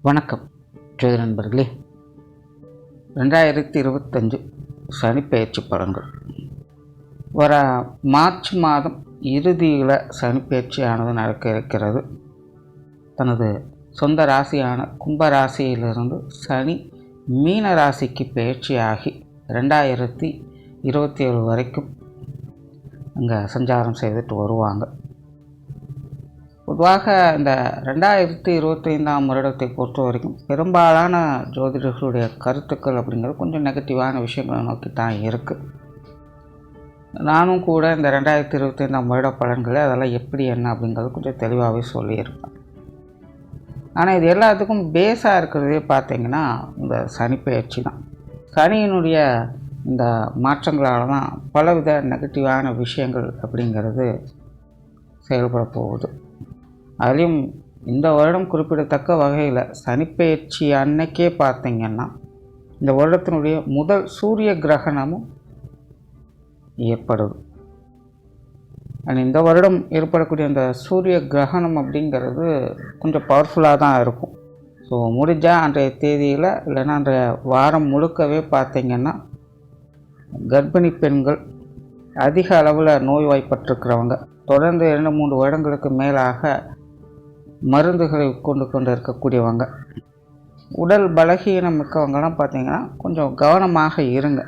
வணக்கம் ஜோதி நண்பர்களே. 2025 சனிப்பெயர்ச்சி பலன்கள். வர மார்ச் மாதம் இறுதியில் சனிப்பெயர்ச்சியானது நடக்க இருக்கிறது. தனது சொந்த ராசியான கும்ப ராசியிலிருந்து சனி மீன ராசிக்கு பயிற்சியாகி 2027 வரைக்கும் அங்கே சஞ்சாரம் செய்துட்டு வருவாங்க. பொதுவாக இந்த 2025 வருடத்தை பொறுத்த வரைக்கும் பெரும்பாலான ஜோதிடர்களுடைய கருத்துக்கள் அப்படிங்கிறது கொஞ்சம் நெகட்டிவான விஷயங்களை நோக்கி தான் இருக்குது. நானும் கூட இந்த 2025 வருட பலன்களை அதெல்லாம் எப்படி என்ன அப்படிங்கிறது கொஞ்சம் தெளிவாகவே சொல்லியிருப்பேன். ஆனால் இது எல்லாத்துக்கும் பேஸாக இருக்கிறதே பார்த்திங்கன்னா இந்த சனிப்பெயர்ச்சி தான். சனியினுடைய இந்த மாற்றங்களால் தான் பலவித நெகட்டிவான விஷயங்கள் அப்படிங்கிறது செயல்பட போகுது. அதுலேயும் இந்த வருடம் குறிப்பிடத்தக்க வகையில் சனிப்பெயர்ச்சி அன்னைக்கே பார்த்திங்கன்னா இந்த வருடத்தினுடைய முதல் சூரிய கிரகணமும் ஏற்படுது. இந்த வருடம் ஏற்படக்கூடிய அந்த சூரிய கிரகணம் அப்படிங்கிறது கொஞ்சம் பவர்ஃபுல்லாக தான் இருக்கும். ஸோ முடிஞ்சால் அன்றைய தேதியில் இல்லைன்னா அன்றைய வாரம் முழுக்கவே பார்த்திங்கன்னா கர்ப்பிணி பெண்கள், அதிக அளவில் நோய்வாய்ப்பட்டிருக்கிறவங்க, தொடர்ந்து 2-3 வருடங்களுக்கு மேலாக மருந்துகளை கொண்டு இருக்கக்கூடியவங்க, உடல் பலகீனம் மிக்கவங்கலாம் பார்த்திங்கன்னா கொஞ்சம் கவனமாக இருங்க.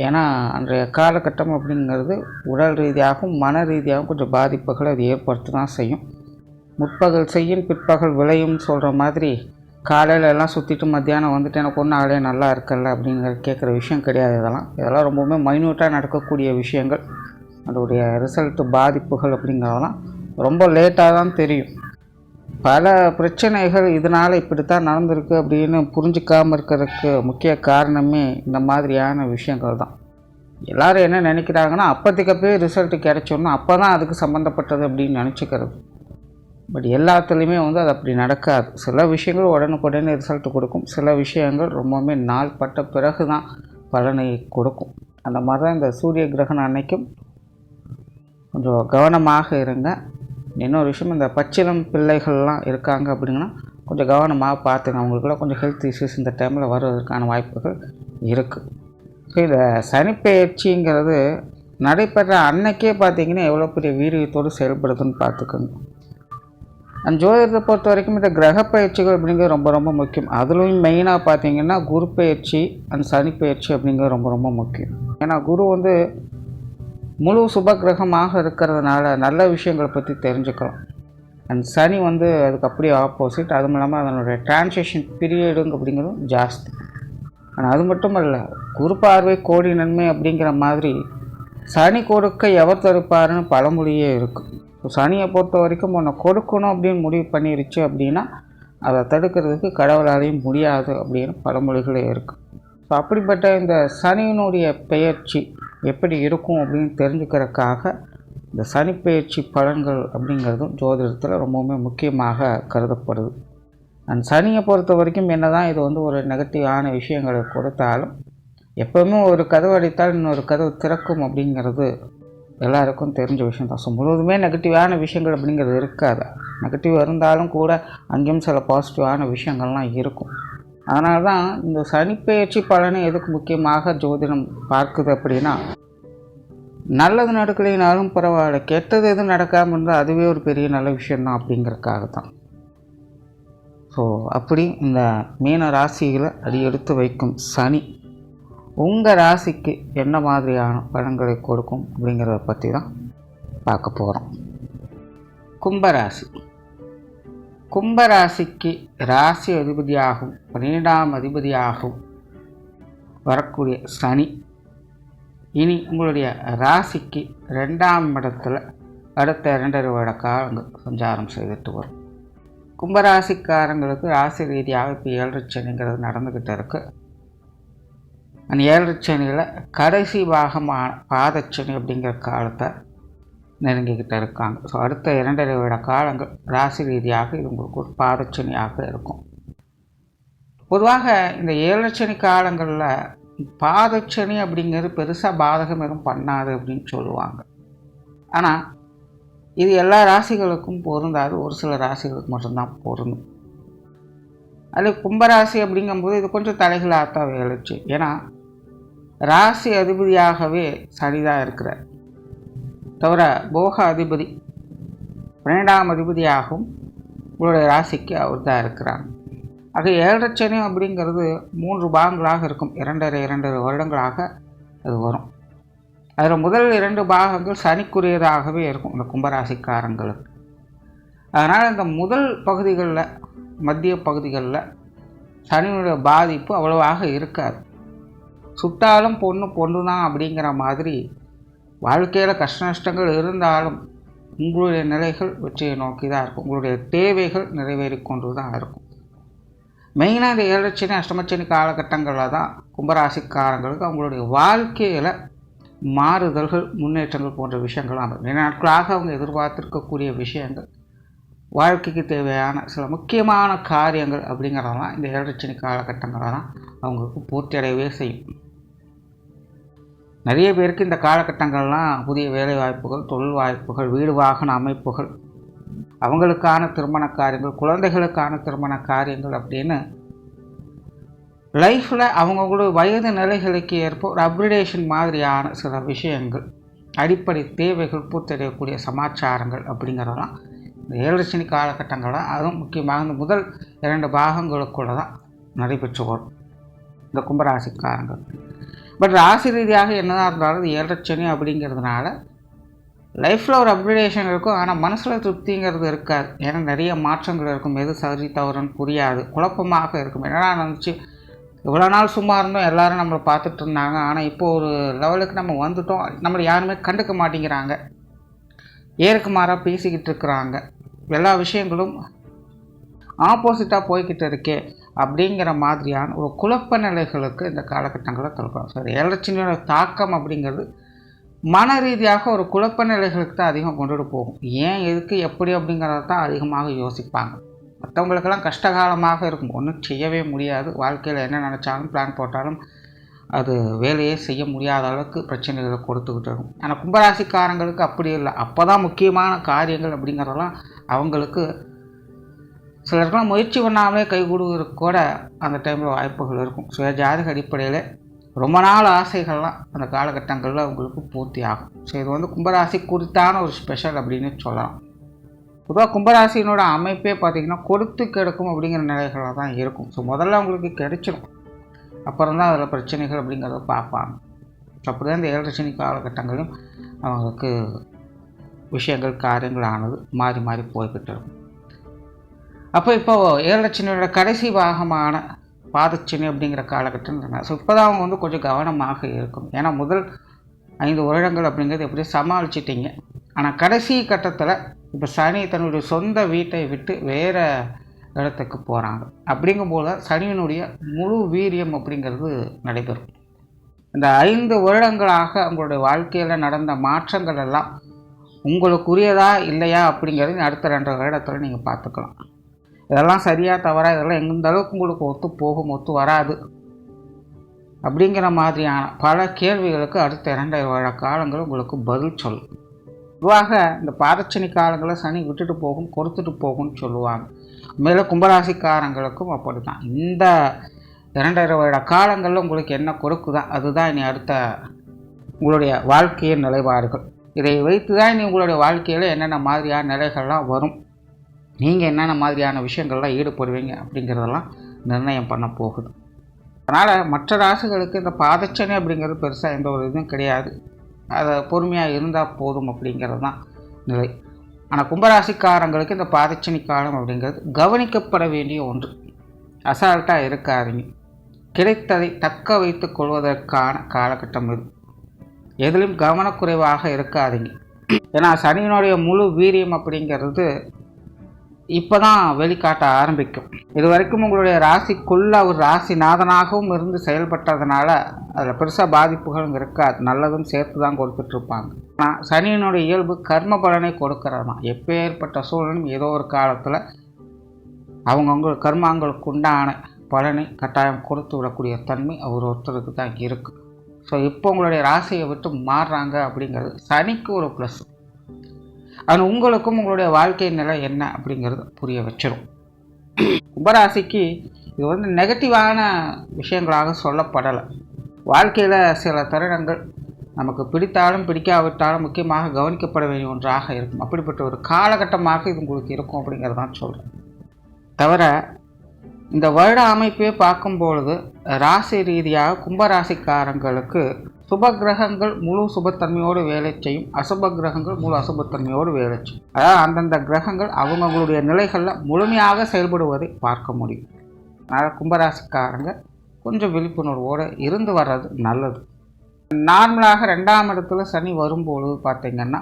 ஏன்னா அன்றைய காலகட்டம் அப்படிங்கிறது உடல் ரீதியாகவும் மன ரீதியாகவும் கொஞ்சம் பாதிப்புகளை அது ஏற்படுத்த தான் செய்யும். முற்பகல் செய்யும் பிற்பகல் விளையும் சொல்கிற மாதிரி காலையில் எல்லாம் சுற்றிட்டு மத்தியானம் வந்துட்டு எனக்கு ஒன்றும் ஆளே நல்லா இருக்கல அப்படிங்கிற கேட்குற விஷயம் கிடையாது. இதெல்லாம் ரொம்பவுமே மைன்யூட்டாக நடக்கக்கூடிய விஷயங்கள். அதோடைய ரிசல்ட்டு பாதிப்புகள் அப்படிங்கிறதெல்லாம் ரொம்ப லேட்டாக தான் தெரியும். பல பிரச்சனைகள் இதனால் இப்படித்தான் நடந்திருக்கு அப்படின்னு புரிஞ்சிக்காமல் இருக்கிறதுக்கு முக்கிய காரணமே இந்த மாதிரியான விஷயங்கள் தான். எல்லோரும் என்ன நினைக்கிறாங்கன்னா அப்போதைக்கப்பே ரிசல்ட்டு கிடைச்சோன்னா அப்போ தான் அதுக்கு சம்மந்தப்பட்டது அப்படின்னு நினச்சிக்கிறது. பட் எல்லாத்துலேயுமே அது அப்படி நடக்காது. சில விஷயங்கள் உடனுக்குடனே ரிசல்ட்டு கொடுக்கும், சில விஷயங்கள் ரொம்பவுமே நாள் பட்ட பிறகு தான் பலனை கொடுக்கும். அந்த மாதிரி தான் இந்த சூரிய கிரகணம் அன்னைக்கும் கொஞ்சம் கவனமாக இருங்க. இன்னொரு விஷயம், இந்த பச்சிளம் பிள்ளைகள்லாம் இருக்காங்க அப்படின்னா கொஞ்சம் கவனமாக பார்த்துங்க. அவங்களுக்குலாம் கொஞ்சம் ஹெல்த் இஷ்யூஸ் இந்த டைமில் வருவதற்கான வாய்ப்புகள் இருக்குது. ஸோ இந்த சனிப்பெயர்ச்சிங்கிறது நடைபெற அன்னைக்கே பார்த்திங்கன்னா எவ்வளோ பெரிய வீரியத்தோடு செயல்படுதுன்னு பார்த்துக்கோங்க. அந்த ஜோதிடத்தை பொறுத்த வரைக்கும் இந்த கிரக பயிற்சிகள் அப்படிங்கிறது ரொம்ப ரொம்ப முக்கியம். அதுலேயும் மெயினாக பார்த்திங்கன்னா குரு பயிற்சி அந்த சனிப்பெயர்ச்சி அப்படிங்கிறது ரொம்ப ரொம்ப முக்கியம். ஏன்னா குரு முழு சுப கிரகமாக இருக்கிறதுனால நல்ல விஷயங்களை பற்றி தெரிஞ்சுக்கிறோம். அண்ட் சனி அதுக்கு அப்படியே ஆப்போசிட். அதுவும் இல்லாமல் அதனுடைய டிரான்சிஷன் பீரியடுங்க அப்படிங்கிறதும் ஜாஸ்தி. ஆனால் அது மட்டும் இல்லை, குரு பார்வை கோடி நன்மை அப்படிங்கிற மாதிரி சனி கொடுக்க எவர் தடுப்பாருன்னு பழமொழியே இருக்குது. ஸோ சனியை பொறுத்த வரைக்கும் உன்னை கொடுக்கணும் அப்படின்னு முடிவு பண்ணிருச்சு அப்படின்னா அதை தடுக்கிறதுக்கு கடவுளாலையும் முடியாது அப்படின்னு பழமொழிகளே இருக்குது. ஸோ அப்படிப்பட்ட இந்த சனியினுடைய பெயர்ச்சி எப்படி இருக்கும் அப்படின்னு தெரிஞ்சுக்கிறதுக்காக இந்த சனிப்பெயர்ச்சி பலன்கள் அப்படிங்கிறதும் ஜோதிடத்தில் ரொம்பவுமே முக்கியமாக கருதப்படுது. அண்ட் சனியை பொறுத்த வரைக்கும் என்ன தான் இது ஒரு நெகட்டிவான விஷயங்களை கொடுத்தாலும் எப்போவுமே ஒரு கதவு அடித்தால் இன்னொரு கதவு திறக்கும் அப்படிங்கிறது எல்லாருக்கும் தெரிஞ்ச விஷயம் தான். ஸோ முழுவதுமே நெகட்டிவான விஷயங்கள் அப்படிங்கிறது இருக்காது. நெகட்டிவ் இருந்தாலும் கூட அங்கேயும் சில பாசிட்டிவான விஷயங்கள்லாம் இருக்கும். அதனால தான் இந்த சனிப்பெயர்ச்சி பலனை எதுக்கு முக்கியமாக ஜோதிடம் பார்க்குது அப்படின்னா, நல்லது நடக்கலைனாலும் பரவாயில்ல, கெட்டது எதுவும் நடக்காமல் இருந்தால் அதுவே ஒரு பெரிய நல்ல விஷயந்தான் அப்படிங்கிறதுக்காக தான். ஸோ அப்படி இந்த மீன ராசியில் அடி எடுத்து வைக்கும் சனி உங்கள் ராசிக்கு என்ன மாதிரியான பலன்களை கொடுக்கும் அப்படிங்கிறத பற்றி தான் பார்க்க போகிறோம். கும்பராசி. கும்பராசிக்கு ராசி அதிபதியாகவும் 12ஆம் அதிபதியாகவும் வரக்கூடிய சனி இனி உங்களுடைய ராசிக்கு 2ஆம் இடத்துல அடுத்த 2.5 வருட காலங்கள் சஞ்சாரம் செய்துட்டு வரும். கும்பராசிக்காரங்களுக்கு ராசி ரீதியாக இப்போ 7 சனிங்கிறது நடந்துக்கிட்டு இருக்குது. அந்த 7 சனியில் கடைசி பாகமான பாதச்சனி அப்படிங்கிற காலத்தை நெருங்கிக்கிட்டு இருக்காங்க. ஸோ அடுத்த 2.5 வருட காலங்கள் ராசி ரீதியாக இது உங்களுக்கு ஒரு பாதச்சனியாக இருக்கும். பொதுவாக இந்த 7 சனி காலங்களில் பாதச்சனி அப்படிங்கிறது பெருசாக பாதகம் எதுவும் பண்ணாது அப்படின்னு சொல்லுவாங்க. ஆனால் இது எல்லா ராசிகளுக்கும் பொருந்தாது, ஒரு சில ராசிகளுக்கு மட்டும்தான் பொருந்தும். அதில் கும்பராசி அப்படிங்கும்போது இது கொஞ்சம் தலைகளாகத்தான் வேலைச்சு. ஏன்னா ராசி அதிபதியாகவே சனிதான் இருக்கிறார். தவிர போக அதிபதி 12ஆம் அதிபதியாகவும் உங்களுடைய ராசிக்கு அவர் தான் இருக்கிறாங்க. ஆக 7.5 சனி அப்படிங்கிறது 3 பாகங்களாக இருக்கும். 2.5 வருடங்களாக அது வரும். அதில் முதல் 2 பாகங்கள் சனிக்குரியதாகவே இருக்கும் இந்த கும்பராசிக்காரங்களுக்கு. அதனால் இந்த முதல் பகுதிகளில், மத்திய பகுதிகளில் சனியுடைய பாதிப்பு அவ்வளவாக இருக்காது. சுட்டாலும் பொண்ணு தான் அப்படிங்கிற மாதிரி வாழ்க்கையில் கஷ்ட நஷ்டங்கள் இருந்தாலும் உங்களுடைய நிலைகள் வெற்றியை நோக்கி தான் இருக்கும். உங்களுடைய தேவைகள் நிறைவேறி கொண்டு தான் இருக்கும். மெயினாக இந்த 7.5 சனி அஷ்டமச்சனி காலகட்டங்களில் தான் கும்பராசிக்காரங்களுக்கு அவங்களுடைய வாழ்க்கையில் மாறுதல்கள், முன்னேற்றங்கள் போன்ற விஷயங்கள்லாம் நிறைய நாட்களாக அவங்க எதிர்பார்த்திருக்கக்கூடிய விஷயங்கள், வாழ்க்கைக்கு தேவையான சில முக்கியமான காரியங்கள் அப்படிங்கிறதெல்லாம் இந்த 7.5 சனி காலகட்டங்களில் தான் அவங்களுக்கு பூர்த்தி அடையவே செய்யும். நிறைய பேருக்கு இந்த காலகட்டங்கள்லாம் புதிய வேலை வாய்ப்புகள், தொழில் வாய்ப்புகள், வீடு வாகன அமைப்புகள், அவங்களுக்கான திருமண காரியங்கள், குழந்தைகளுக்கான திருமண காரியங்கள் அப்படின்னு லைஃப்பில் அவங்களுடைய வயது நிலைகளுக்கு ஏற்ப ஒரு அப்கிரேடேஷன் மாதிரியான சில விஷயங்கள், அடிப்படை தேவைகள் பூர்த்தடையக்கூடிய சமாச்சாரங்கள் அப்படிங்கிறதெல்லாம் இந்த 7.5 சனி காலகட்டங்களில், அதுவும் முக்கியமாக இந்த முதல் 2 பாகங்களுக்குள்ள தான் நடைபெற்று வரும் இந்த கும்பராசிக்காரங்கள். பட் ராசி ரீதியாக என்னதான் இருந்தாலும் இது 7.5 சனி அப்படிங்கிறதுனால லைஃப்பில் ஒரு அப்கிரேடேஷன் இருக்கும். ஆனால் மனசில் திருப்திங்கிறது இருக்காது. ஏன்னா நிறைய மாற்றங்கள் இருக்கும். எது சரி தவறுன்னு புரியாது, குழப்பமாக இருக்கும். என்னடா நினச்சி இவ்வளோ நாள் சும்மா இருந்தோம், எல்லோரும் நம்மளை பார்த்துட்டு இருந்தாங்க, ஆனால் இப்போது ஒரு லெவலுக்கு நம்ம வந்துட்டோம், நம்மளை யாருமே கண்டுக்க மாட்டேங்கிறாங்க, ஏருக்கு மாறாக பேசிக்கிட்டு இருக்கிறாங்க, எல்லா விஷயங்களும் ஆப்போசிட்டாக போய்கிட்டு இருக்கே அப்படிங்கிற மாதிரியான ஒரு குழப்ப நிலைகளுக்கு இந்த காலகட்டங்களில் தள்ளுறோம். சரி, 7.5 சனியோட தாக்கம் அப்படிங்கிறது மன ரீதியாக ஒரு குழப்ப நிலைகளுக்கு தான் அதிகம் கொண்டுட்டு போகும். ஏன், எதுக்கு, எப்படி அப்படிங்கிறத தான் அதிகமாக யோசிப்பாங்க. மற்றவங்களுக்கெல்லாம் கஷ்டகாலமாக இருக்கும், ஒன்றும் செய்யவே முடியாது, வாழ்க்கையில் என்ன நினச்சாலும் பிளான் போட்டாலும் அது வேலையே செய்ய முடியாத அளவுக்கு பிரச்சனைகளை கொடுத்துக்கிட்டு இருக்கும். ஆனால் கும்பராசிக்காரங்களுக்கு அப்படி இல்லை. அப்போ தான் முக்கியமான காரியங்கள் அப்படிங்கிறதெல்லாம் அவங்களுக்கு சிலருக்கெல்லாம் முயற்சி பண்ணாமலே கைகூடுவதற்கு கூட அந்த டைமில் வாய்ப்புகள் இருக்கும். சுயஜாதக அடிப்படையில் ரொம்ப நாள் ஆசைகள்லாம் அந்த காலகட்டங்களில் அவங்களுக்கு பூர்த்தி ஆகும். ஸோ இது வந்து கும்பராசி குறித்தான ஒரு ஸ்பெஷல் அப்படின்னு சொல்லலாம். பொதுவாக கும்பராசினோட அமைப்பே பார்த்திங்கன்னா கொடுத்து கெடுக்கும் அப்படிங்கிற நிலைகளாக தான் இருக்கும். ஸோ முதல்ல அவங்களுக்கு கிடைச்சிடும், அப்புறம் தான் அதில் பிரச்சனைகள் அப்படிங்கிறத பார்ப்பாங்க. ஸோ அப்படி தான் இந்த 7.5 சனி காலகட்டங்களிலும் அவங்களுக்கு விஷயங்கள், காரியங்கள் ஆனது மாறி மாறி போய்கிட்டு இருக்கும். அப்போ இப்போது 7.5 சனியோட கடைசி பாகமான பாதச்சனி அப்படிங்கிற காலகட்டம். ஸோ இப்போ தான் அவங்க வந்து கொஞ்சம் கவனமாக இருக்கும். ஏன்னா முதல் 5 வருடங்கள் அப்படிங்கிறது எப்படியும் சமாளிச்சிட்டிங்க. ஆனால் கடைசி கட்டத்தில் இப்போ சனி தன்னுடைய சொந்த வீட்டை விட்டு வேறு இடத்துக்கு போகிறாங்க. அப்படிங்கும்போது சனியினுடைய முழு வீரியம் அப்படிங்கிறது நடைபெறும். இந்த 5 வருடங்களாக உங்களுடைய வாழ்க்கையில் நடந்த மாற்றங்கள் எல்லாம் உங்களுக்குரியதா இல்லையா அப்படிங்கிறது அடுத்த 2 வருடத்தில் நீங்கள் பார்த்துக்கலாம். இதெல்லாம் சரியாக தவறா, இதெல்லாம் எந்த அளவுக்கு உங்களுக்கு ஒத்து போகும், ஒத்து வராது அப்படிங்கிற மாதிரியான பல கேள்விகளுக்கு அடுத்த 2 வருட காலங்கள் உங்களுக்கு பதில் சொல்லும். பொதுவாக இந்த பாதச்சனி காலங்களில் சனி விட்டுட்டு போகும், கொடுத்துட்டு போகும்னு சொல்லுவாங்க. மேலே கும்பராசிக்காரங்களுக்கும் அப்படி தான். இந்த 2 வருட காலங்களில் உங்களுக்கு என்ன கொடுக்குதான் அதுதான் இனி அடுத்த உங்களுடைய வாழ்க்கையின் நிலைப்பாடுகள். இதை வைத்து தான் இனி உங்களுடைய வாழ்க்கையில் என்னென்ன மாதிரியான நிலைகள்லாம் வரும், நீங்கள் என்னென்ன மாதிரியான விஷயங்கள்லாம் ஈடுபடுவீங்க அப்படிங்கிறதெல்லாம் நிர்ணயம் பண்ண போகுது. அதனால் மற்ற ராசிகளுக்கு இந்த பாதச்சனி அப்படிங்கிறது பெருசாக எந்த ஒரு இதுவும் கிடையாது. அதை பொறுமையாக இருந்தால் போதும் அப்படிங்கிறது தான் நிலை. ஆனால் கும்பராசிக்காரங்களுக்கு இந்த பாதச்சனி காலம் அப்படிங்கிறது கவனிக்கப்பட வேண்டிய ஒன்று. அசால்ட்டாக இருக்காதீங்க. கிடைத்ததை தக்க வைத்து கொள்வதற்கான காலகட்டம் இது. எதிலும் கவனக்குறைவாக இருக்காதீங்க. ஏன்னா சனியினுடைய முழு வீரியம் அப்படிங்கிறது இப்போ தான் வெளிக்காட்ட ஆரம்பிக்கும். இது வரைக்கும் உங்களுடைய ராசிக்குள்ளே ஒரு ராசிநாதனாகவும் இருந்து செயல்பட்டதுனால அதில் பெருசாக பாதிப்புகளும் இருக்காது, நல்லதும் சேர்த்து தான் கொடுத்துட்ருப்பாங்க. ஆனால் சனியினுடைய இயல்பு கர்ம பலனை கொடுக்கறது தான். எப்பேற்பட்ட சூழலும் ஏதோ ஒரு காலத்தில் அவங்கவுங்க கர்மாங்களுக்கு உண்டான பலனை கட்டாயம் கொடுத்து விடக்கூடிய தன்மை அவர் ஒருத்தருக்கு தான் இருக்குது. ஸோ இப்போ உங்களுடைய ராசியை விட்டு மாறுறாங்க அப்படிங்கிறது சனிக்கு ஒரு ப்ளஸ். அது உங்களுக்கும் உங்களுடைய வாழ்க்கை நிலை என்ன அப்படிங்கிறது புரிய வச்சிடும். கும்பராசிக்கு இது வந்து நெகட்டிவான விஷயங்களாக சொல்லப்படலை. வாழ்க்கையில் சில தருணங்கள் நமக்கு பிடித்தாலும் பிடிக்காவிட்டாலும் முக்கியமாக கவனிக்கப்பட வேண்டிய ஒன்றாக இருக்கும். அப்படிப்பட்ட ஒரு காலகட்டமாக இது உங்களுக்கு இருக்கும் அப்படிங்கிறது தான் சொல்கிறேன். தவிர இந்த வருட அமைப்பே பார்க்கும்பொழுது ராசி ரீதியாக கும்பராசிக்காரங்களுக்கு சுப கிரகங்கள் முழு சுபத்தன்மையோடு வேலை செய்யும், அசுப கிரகங்கள் முழு அசுபத்தன்மையோடு வேலை செய்யும். அதாவது அந்தந்த கிரகங்கள் அவங்களுடைய நிலைகளில் முழுமையாக செயல்படுவதை பார்க்க முடியும். அதனால் கும்பராசிக்காரங்க கொஞ்சம் விழிப்புணர்வோடு இருந்து வர்றது நல்லது. நார்மலாக 2ஆம் இடத்துல சனி வரும்பொழுது பார்த்திங்கன்னா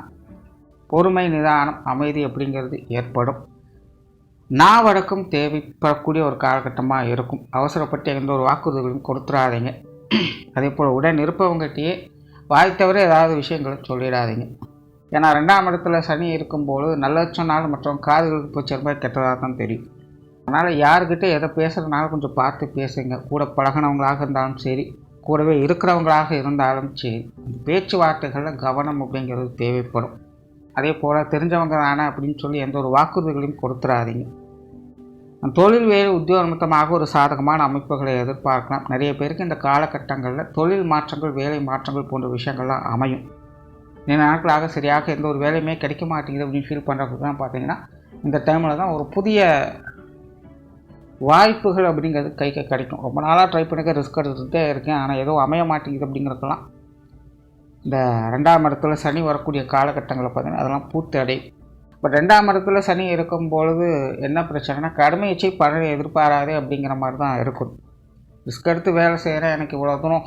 பொறுமை, நிதானம், அமைதி அப்படிங்கிறது ஏற்படும். நாவடக்கம் தேவைப்படக்கூடிய ஒரு காலகட்டமாக இருக்கும். அவசரப்பட்டு எந்த ஒரு வாக்குறுதிகளையும் கொடுத்துடாதீங்க. அதே போல் உடன் இருப்பவங்ககிட்டயே வாய் தவிர ஏதாவது விஷயங்களை சொல்லிடாதீங்க. ஏன்னா 2ஆம் இடத்துல சனி இருக்கும்போது நல்லது சொன்னாலும் மற்றவங்க காதுகளுக்கு போய் ரொம்ப கெட்டதாக தான் தெரியும். அதனால் யாருக்கிட்ட எதை பேசுகிறதுனால கொஞ்சம் பார்த்து பேசுங்க. கூட பழகினவங்களாக இருந்தாலும் சரி, கூடவே இருக்கிறவங்களாக இருந்தாலும் சரி, பேச்சுவார்த்தைகளில் கவனம் அப்படிங்கிறது தேவைப்படும். அதே போல் தெரிஞ்சவங்க தானே அப்படின்னு சொல்லி எந்த ஒரு வாக்குறுதிகளையும் கொடுத்துடாதீங்க. தொழில் வேலை உத்தியோக நிமித்தமாக ஒரு சாதகமான அமைப்புகளை எதிர்பார்க்கலாம். நிறைய பேருக்கு இந்த காலகட்டங்களில் தொழில் மாற்றங்கள், வேலை மாற்றங்கள் போன்ற விஷயங்கள்லாம் அமையும். நீண்ட நாட்களாக சரியாக எந்த ஒரு வேலையுமே கிடைக்க மாட்டேங்குது அப்படின்னு ஃபீல் பண்ணுறதுக்கு தான் பார்த்தீங்கன்னா இந்த டைமில் தான் ஒரு புதிய வாய்ப்புகள் அப்படிங்கிறது கைக்கு கிடைக்கும். ரொம்ப நாளாக ட்ரை பண்ணிக்க ரிஸ்க் எடுத்துகிட்டே இருக்கேன், ஆனால் ஏதோ அமைய மாட்டேங்குது அப்படிங்கிறதுலாம் இந்த 2ஆம் இடத்துல சனி வரக்கூடிய காலகட்டங்களில் பார்த்திங்கன்னா அதெல்லாம் பூர்த்தி அடையும். இப்போ 2ஆம் இடத்துல சனி இருக்கும் பொழுது என்ன பிரச்சனைனா கடுமை வச்சு பலனை எதிர்பாராதே அப்படிங்கிற மாதிரி தான் இருக்கும். ரிஸ்க் எடுத்து வேலை செய்கிறேன், எனக்கு இவ்வளோ தூரம்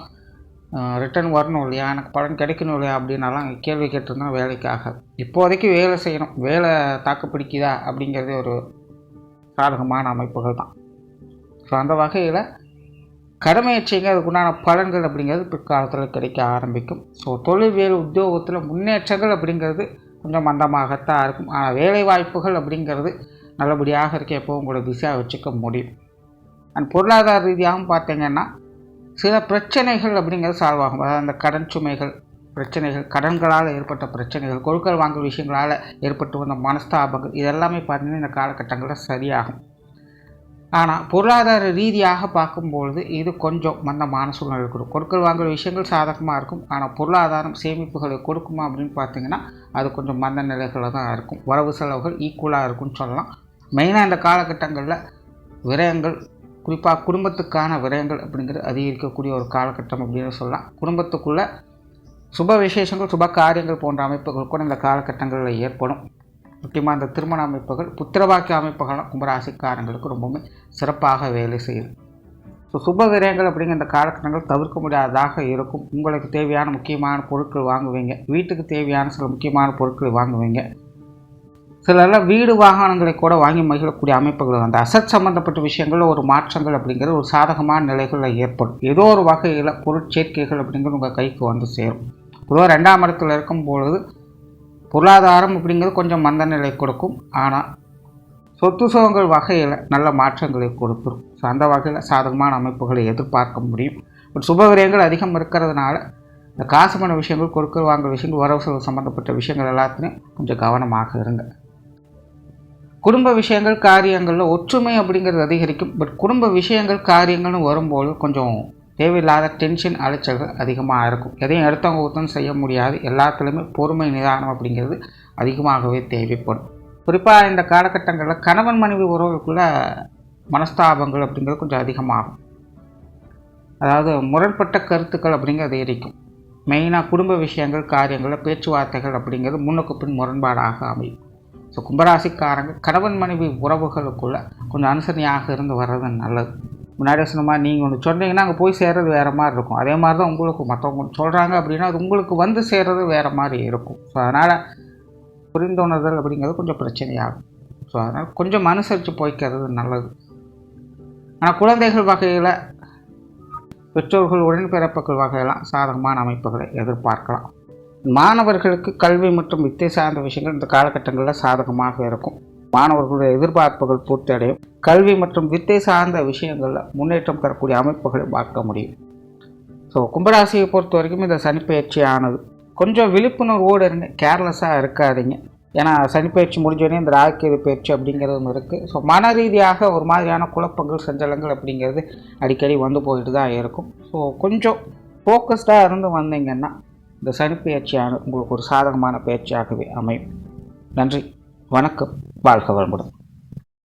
ரிட்டர்ன் வரணும் இல்லையா, எனக்கு பலன் கிடைக்கணும் இல்லையா அப்படின்னாலாம் கேள்வி கேட்டிருந்தோம். வேலைக்காக இப்போதைக்கு வேலை செய்யணும், வேலை தாக்கு பிடிக்குதா அப்படிங்கிறதே ஒரு சாதகமான அமைப்புகள் தான். ஸோ அந்த வகையில் கடமையை செய்யுங்க, அதுக்குண்டான பலன்கள் அப்படிங்கிறது பிற்காலத்தில் கிடைக்க ஆரம்பிக்கும். ஸோ தொழில் வேலை உத்தியோகத்தில் முன்னேற்றங்கள் அப்படிங்கிறது கொஞ்சம் மந்தமாகத்தான் இருக்கும். ஆனால் வேலை வாய்ப்புகள் அப்படிங்கிறது நல்லபடியாக இருக்க எப்போ உங்களை பிஸியாக வச்சுக்க முடியும். அண்ட் பொருளாதார ரீதியாகவும் பார்த்தீங்கன்னா சில பிரச்சனைகள் அப்படிங்கிறது சால்வ் ஆகும். அதாவது அந்த கடன் சுமைகள், பிரச்சனைகள், கடன்களால் ஏற்பட்ட பிரச்சனைகள், கொடுக்கல் வாங்கல் விஷயங்களால் ஏற்பட்டு வந்த மனஸ்தாபங்கள், இதெல்லாமே பார்த்திங்கன்னா இந்த காலகட்டங்களில் சரியாகும். ஆனால் பொருளாதார ரீதியாக பார்க்கும்பொழுது இது கொஞ்சம் மந்தமான சூழ்நிலை இருக்கும். கொடுக்கல் வாங்கல் விஷயங்கள் சாதகமாக இருக்கும், ஆனால் பொருளாதாரம் சேமிப்புகளை கொடுக்குமா அப்படின்னு பார்த்திங்கன்னா அது கொஞ்சம் மந்த நிலைகளில் தான் இருக்கும். வரவு செலவுகள் ஈக்குவலாக இருக்குன்னு சொல்லலாம். மெயினாக இந்த காலகட்டங்களில் விரயங்கள், குறிப்பாக குடும்பத்துக்கான விரயங்கள் அப்படிங்கிறது அதிகரிக்கக்கூடிய ஒரு காலகட்டம் அப்படின்னு சொல்லலாம். குடும்பத்துக்குள்ளே சுப விசேஷங்கள், சுப காரியங்கள் போன்ற அமைப்புகள் கூட இந்த காலகட்டங்களில் ஏற்படும். முக்கியமாக இந்த திருமண அமைப்புகள், புத்திரவாக்கிய அமைப்புகள்லாம் கும்பராசிக்காரங்களுக்கு ரொம்பவுமே சிறப்பாக வேலை செய்யும். ஸோ சுப விரயங்கள் அப்படிங்கிற இந்த காலகட்டங்கள் தவிர்க்க முடியாததாக இருக்கும். உங்களுக்கு தேவையான முக்கியமான பொருட்கள் வாங்குவீங்க, வீட்டுக்கு தேவையான சில முக்கியமான பொருட்களை வாங்குவீங்க. சிலரெல்லாம் வீடு வாகனங்களை கூட வாங்கி மகிழக்கூடிய அமைப்புகள், அந்த அசட் சம்மந்தப்பட்ட விஷயங்களில் ஒரு மாற்றங்கள் அப்படிங்கிறது ஒரு சாதகமான நிலைகளில் ஏற்படும். ஏதோ ஒரு வகையில் பொருட்சேர்க்கைகள் அப்படிங்கிறது உங்கள் கைக்கு வந்து சேரும். பொதுவாக 2ஆம் இடத்துல இருக்கும் பொழுது பொருளாதாரம் அப்படிங்கிறது கொஞ்சம் மந்த நிலை கொடுக்கும், ஆனால் சொத்து சுகங்கள் வகையில் நல்ல மாற்றங்களை கொடுத்துரும். ஸோ அந்த வகையில் சாதகமான அமைப்புகளை எதிர்பார்க்க முடியும். பட் சுப விரயங்கள் அதிகம் இருக்கிறதுனால இந்த காசு பண்ண விஷயங்கள், கொடுக்கல் வாங்கல் விஷயங்கள், வரவு செலவு சம்மந்தப்பட்ட விஷயங்கள் எல்லாத்துலேயும் கொஞ்சம் கவனமாக இருங்க. குடும்ப விஷயங்கள், காரியங்களில் ஒற்றுமை அப்படிங்கிறது அதிகரிக்கும். பட் குடும்ப விஷயங்கள், காரியங்கள்னு வரும்போது கொஞ்சம் தேவையில்லாத டென்ஷன், அலைச்சல்கள் அதிகமாக இருக்கும். எதையும் எடுத்தவங்க ஒருத்தம் செய்ய முடியாது. எல்லாத்துலேயுமே பொறுமை, நிதானம் அப்படிங்கிறது அதிகமாகவே தேவைப்படும். குறிப்பாக இந்த காலகட்டங்களில் கணவன் மனைவி உறவுக்குள்ள மனஸ்தாபங்கள் அப்படிங்கிறது கொஞ்சம் அதிகமாகும். அதாவது முரண்பட்ட கருத்துக்கள் அப்படிங்கிறது அதிகரிக்கும். மெயினாக குடும்ப விஷயங்கள், காரியங்களில் பேச்சுவார்த்தைகள் அப்படிங்கிறது முன்னுக்கு பின் முரண்பாடாக அமையும். ஸோ கும்பராசிக்காரங்க கணவன் மனைவி உறவுகளுக்குள்ளே கொஞ்சம் அனுசரணையாக இருந்து வர்றது நல்லது. முன்னாடி சொன்ன மாதிரி நீங்கள் ஒன்று சொன்னீங்கன்னா அங்கே போய் சேர்றது வேறு மாதிரி இருக்கும். அதே மாதிரி தான் உங்களுக்கு மற்றவங்க சொல்கிறாங்க அப்படின்னா அது உங்களுக்கு வந்து சேர்றது வேறு மாதிரி இருக்கும். ஸோ அதனால் புரிந்துணர்தல் அப்படிங்கிறது கொஞ்சம் பிரச்சனையாகும். ஸோ அதனால் கொஞ்சம் அனுசரித்து போய்க்கிறது நல்லது. ஆனால் குழந்தைகள் வகையில், பெற்றோர்கள், உடன்பிறப்புகள் வகையெல்லாம் சாதகமான அமைப்புகளை எதிர்பார்க்கலாம். மாணவர்களுக்கு கல்வி மற்றும் வித்தை சார்ந்த விஷயங்கள் இந்த காலகட்டங்களில் சாதகமாக இருக்கும். மாணவர்களுடைய எதிர்பார்ப்புகள் பூர்த்தி அடையும். கல்வி மற்றும் வித்தை சார்ந்த விஷயங்களில் முன்னேற்றம் பெறக்கூடிய அமைப்புகளை பார்க்க முடியும். ஸோ கும்பராசியை பொறுத்த வரைக்கும் இந்த சனிப்பெயர்ச்சியானது கொஞ்சம் விழிப்புணர்வோடு இருங்க, கேர்லெஸ்ஸாக இருக்காதீங்க. ஏன்னா சனிப்பயிற்சி முடிஞ்சோடனே இந்த ராகுகேது பயிற்சி அப்படிங்கிறதும் இருக்குது. ஸோ மன ரீதியாக ஒரு மாதிரியான குழப்பங்கள் சஞ்சலங்கள் அப்படிங்கிறது அடிக்கடி வந்து போயிட்டு தான் இருக்கும். ஸோ கொஞ்சம் ஃபோக்கஸ்டாக இருந்து வந்தீங்கன்னா இந்த சனிப்பயிற்சியான உங்களுக்கு ஒரு சாதகமான பயிற்சியாகவே அமையும். நன்றி, வணக்கம், வாழ்க வளமுடன்.